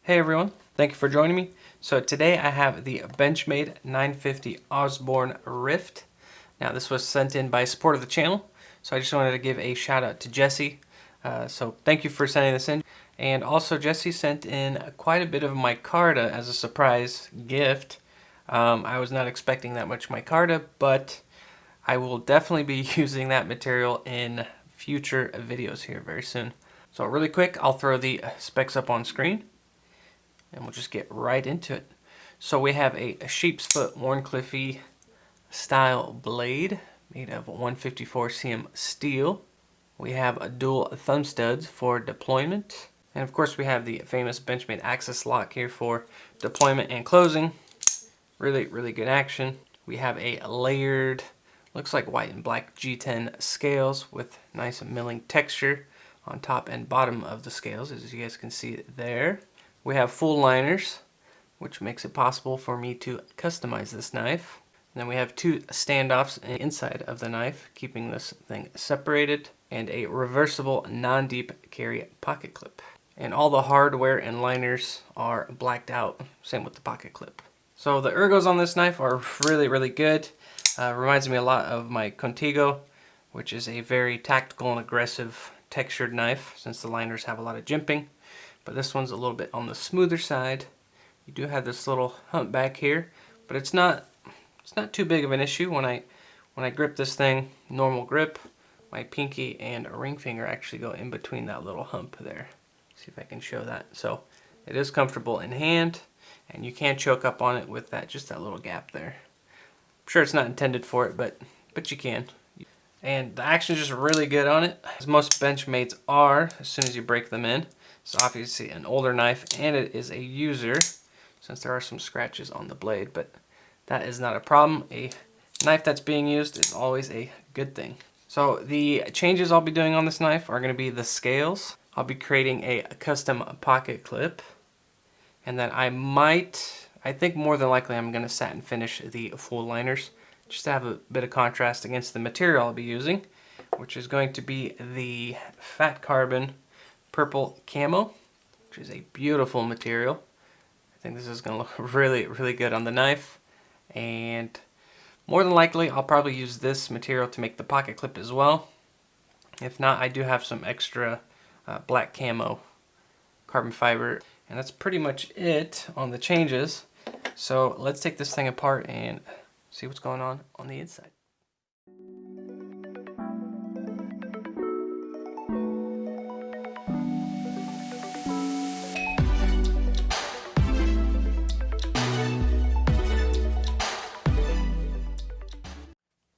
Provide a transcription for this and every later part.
Hey everyone, thank you for joining me. So today I have the Benchmade 950 Osborne Rift. Now this was sent in by support of the channel, so I just wanted to give a shout out to Jesse. So thank you for sending this in. And also Jesse sent in quite a bit of micarta as a surprise gift. I was not expecting that much micarta, but I will definitely be using that material in future videos here very soon. So really quick, I'll throw the specs up on screen and we'll just get right into it. So we have a sheep's foot Wharncliffe style blade made of 154 cm steel. We have a dual thumb studs for deployment. And of course we have the famous Benchmade access lock here for deployment and closing. Really good action. We have a layered, looks like white and black G10 scales with nice milling texture on top and bottom of the scales, as you guys can see there. We have full liners, which makes it possible for me to customize this knife. And then we have two standoffs inside of the knife, keeping this thing separated, and a reversible non-deep carry pocket clip. And all the hardware and liners are blacked out, same with the pocket clip. So the ergos on this knife are really good. Reminds me a lot of my Contigo, which is a very tactical and aggressive textured knife, since the liners have a lot of jimping. But this one's a little bit on the smoother side. You do have this little hump back here, but it's not too big of an issue. When I grip this thing, normal grip, my pinky and ring finger actually go in between that little hump there. See if I can show that. So it is comfortable in hand, and you can choke up on it with just that little gap there. I'm sure it's not intended for it, but you can. And the action is just really good on it, as most Benchmades are as soon as you break them in. So obviously an older knife, and it is a user, since there are some scratches on the blade, but that is not a problem. A knife that's being used is always a good thing. So the changes I'll be doing on this knife are going to be the scales. I'll be creating a custom pocket clip, and then I think more than likely I'm going to satin finish the full liners, just to have a bit of contrast against the material I'll be using, which is going to be the fat carbon purple camo, which is a beautiful material. I think this is going to look really good on the knife, and more than likely I'll probably use this material to make the pocket clip as well. If not, I do have some extra black camo carbon fiber, and that's pretty much it on the changes. So let's take this thing apart and see what's going on the inside.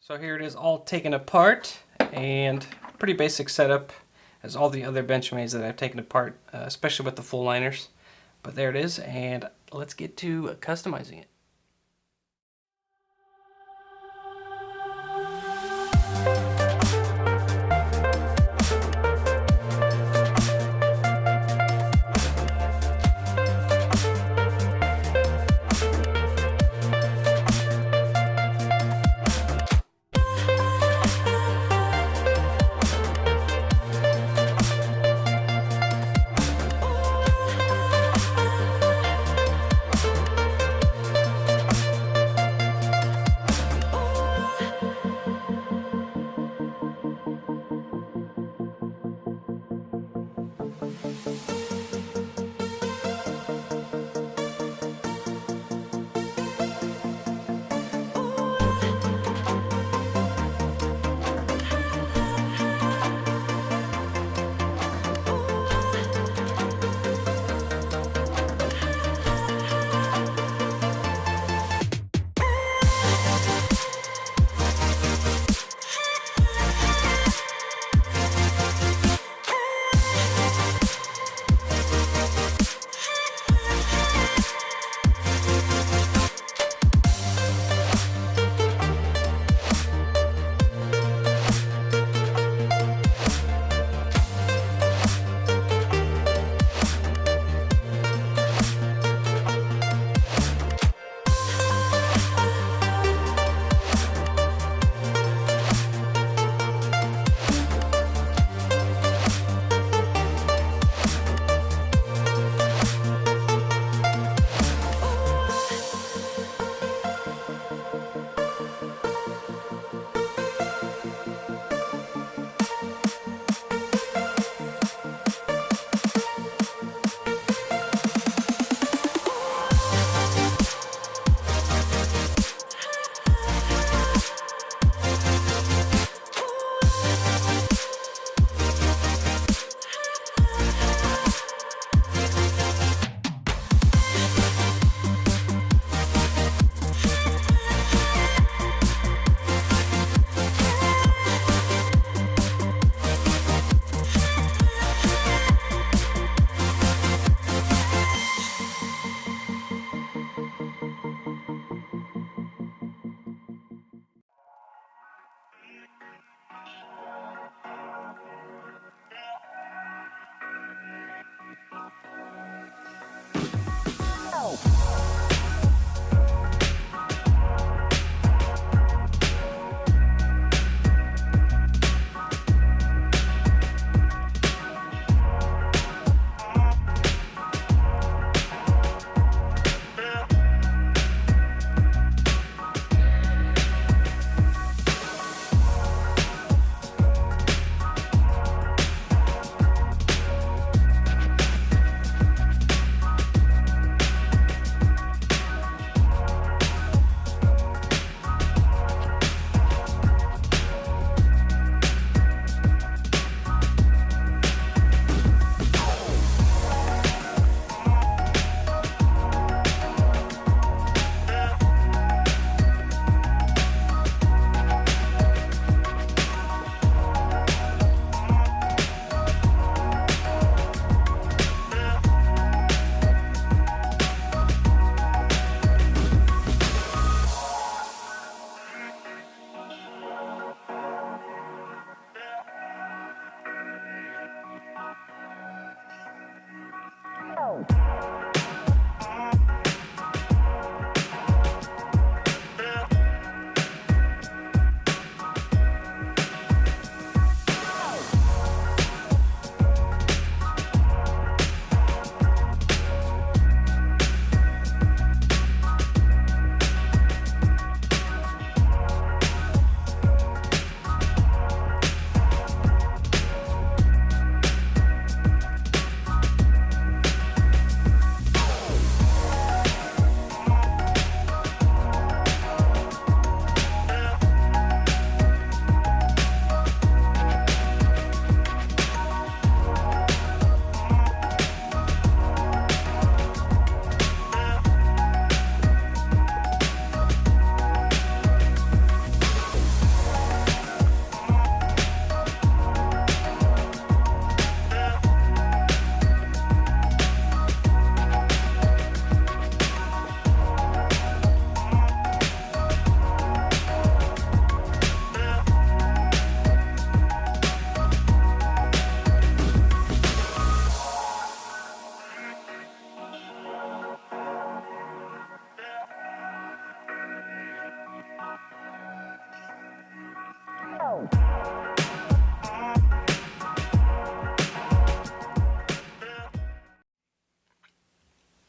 So here it is all taken apart, and pretty basic setup as all the other Benchmades that I've taken apart, especially with the full liners. But there it is, and let's get to customizing it.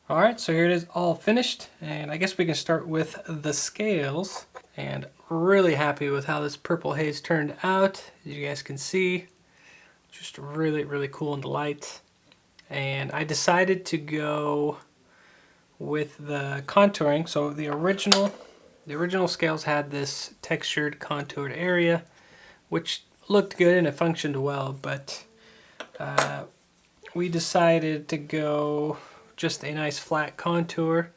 Alright, so here it is all finished, and I guess we can start with the scales. And really happy with how this purple haze turned out. As you guys can see, just really cool in the light. And I decided to go with the contouring. So the original scales had this textured contoured area, which looked good and it functioned well, but we decided to go just a nice flat contour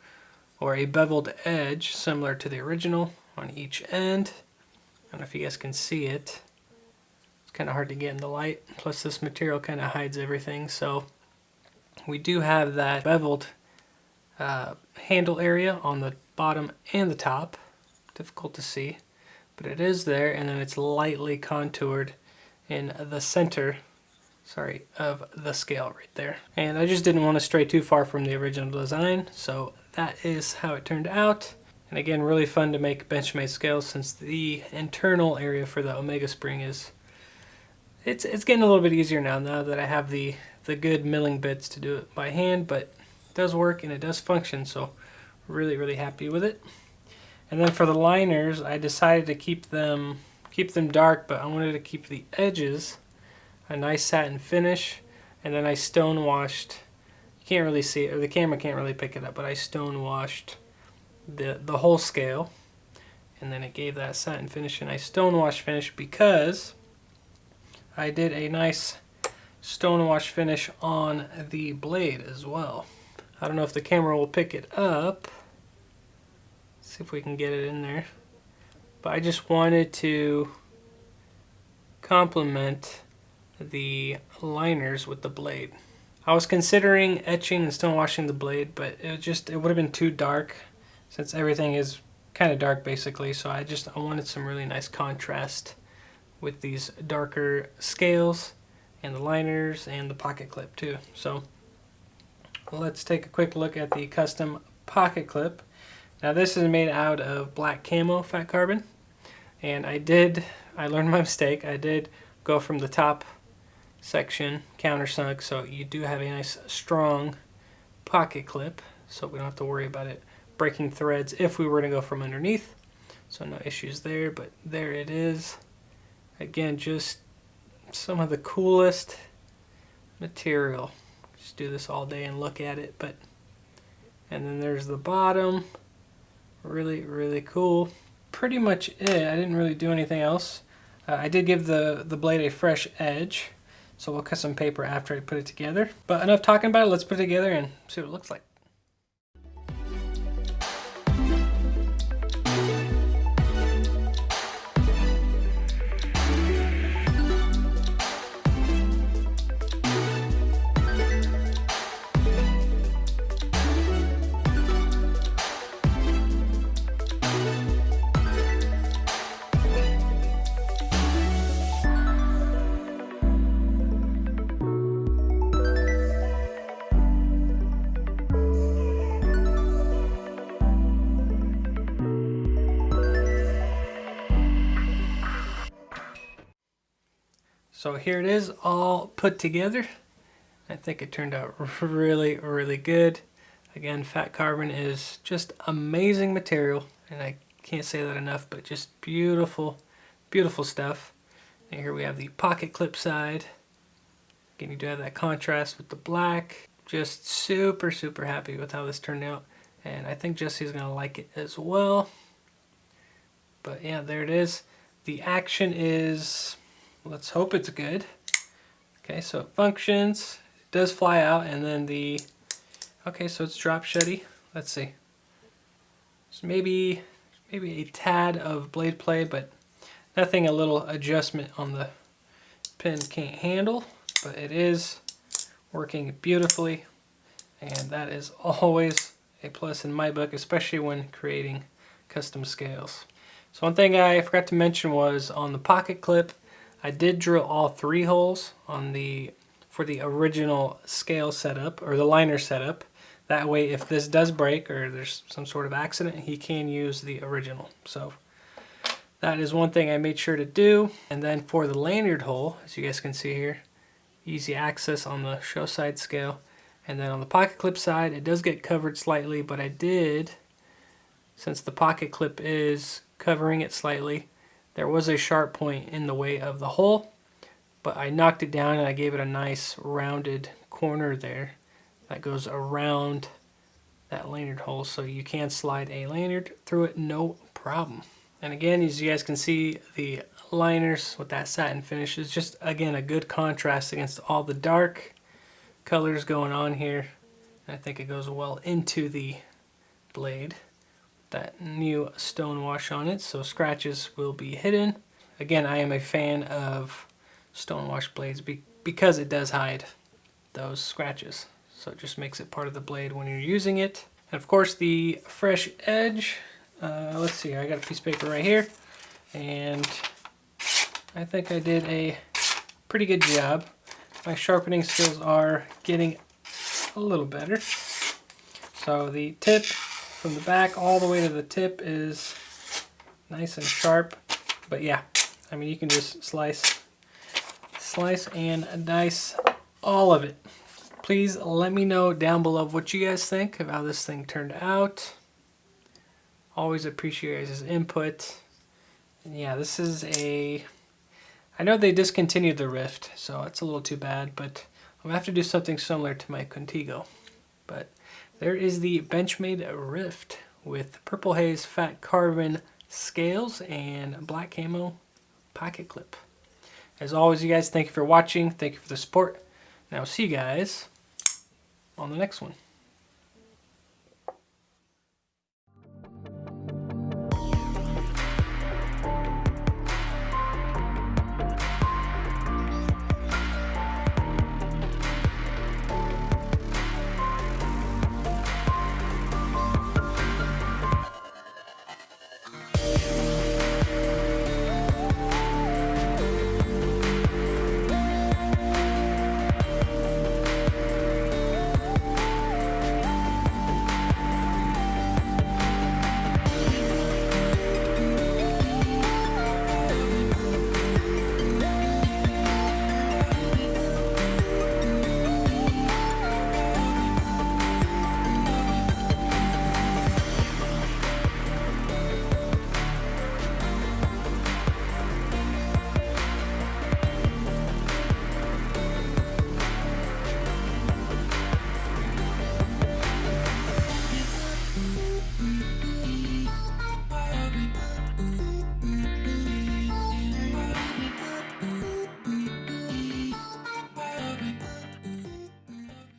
or a beveled edge similar to the original on each end. I don't know if you guys can see it. It's kind of hard to get in the light. Plus this material kind of hides everything. So we do have that beveled handle area on the bottom and the top. Difficult to see, but it is there, and then it's lightly contoured in the center of the scale right there. And I just didn't want to stray too far from the original design, so that is how it turned out. And again, really fun to make Benchmade scales, since the internal area for the Omega spring is it's getting a little bit easier now that I have the good milling bits to do it by hand, but it does work and it does function, so really happy with it. And then for the liners, I decided to keep them dark, but I wanted to keep the edges a nice satin finish, and then I stone washed. You can't really see it, or the camera can't really pick it up, but I stone washed the whole scale, and then it gave that satin finish. And I stone wash finish because I did a nice stone wash finish on the blade as well. I don't know if the camera will pick it up. Let's see if we can get it in there. But I just wanted to complement the liners with the blade. I was considering etching and stone washing the blade, but it would have been too dark, since everything is kind of dark basically. So I wanted some really nice contrast with these darker scales and the liners and the pocket clip too. So let's take a quick look at the custom pocket clip. Now this is made out of black camo fat carbon, and I learned my mistake. I did go from the top section countersunk, so you do have a nice strong pocket clip, so we don't have to worry about it breaking threads if we were to go from underneath. So no issues there, but there it is. Again, just some of the coolest material. Just do this all day and look at it. And then there's the bottom. Really cool. Pretty much it. I didn't really do anything else. I did give the blade a fresh edge, so we'll cut some paper after I put it together. But enough talking about it, let's put it together and see what it looks like. So here it is all put together. I think it turned out really good. Again, fat carbon is just amazing material, and I can't say that enough, but just beautiful stuff. And here we have the pocket clip side. Again, you do have that contrast with the black. Just super happy with how this turned out, and I think Jesse's gonna like it as well. But yeah, there it is. The action is, let's hope it's good. Okay, so it functions. It does fly out, and then okay, so it's drop shutty. Let's see. So maybe a tad of blade play, but nothing a little adjustment on the pin can't handle. But it is working beautifully, and that is always a plus in my book, especially when creating custom scales. So one thing I forgot to mention was on the pocket clip, I did drill all 3 holes for the original scale setup, or the liner setup. That way, if this does break or there's some sort of accident, he can use the original. So that is one thing I made sure to do. And then for the lanyard hole, as you guys can see here, easy access on the show side scale. And then on the pocket clip side, it does get covered slightly, but I did, since the pocket clip is covering it slightly, there was a sharp point in the way of the hole, but I knocked it down and I gave it a nice rounded corner there that goes around that lanyard hole, so you can slide a lanyard through it no problem. And again, as you guys can see, the liners with that satin finish is just, again, a good contrast against all the dark colors going on here. And I think it goes well into the blade. That new stone wash on it, so scratches will be hidden. Again, I am a fan of stone wash blades because it does hide those scratches. So it just makes it part of the blade when you're using it. And of course, the fresh edge. Let's see, I got a piece of paper right here, and I think I did a pretty good job. My sharpening skills are getting a little better. So the tip from the back all the way to the tip is nice and sharp. But yeah, I mean, you can just slice and dice all of it. Please let me know down below what you guys think of how this thing turned out. Always appreciate your guys' input. And yeah, this is a... I know they discontinued the Rift, so it's a little too bad, but I'm going to have to do something similar to my Contigo. But there is the Benchmade Rift with purple haze fat carbon scales and black camo pocket clip. As always, you guys, thank you for watching. Thank you for the support. And I'll see you guys on the next one.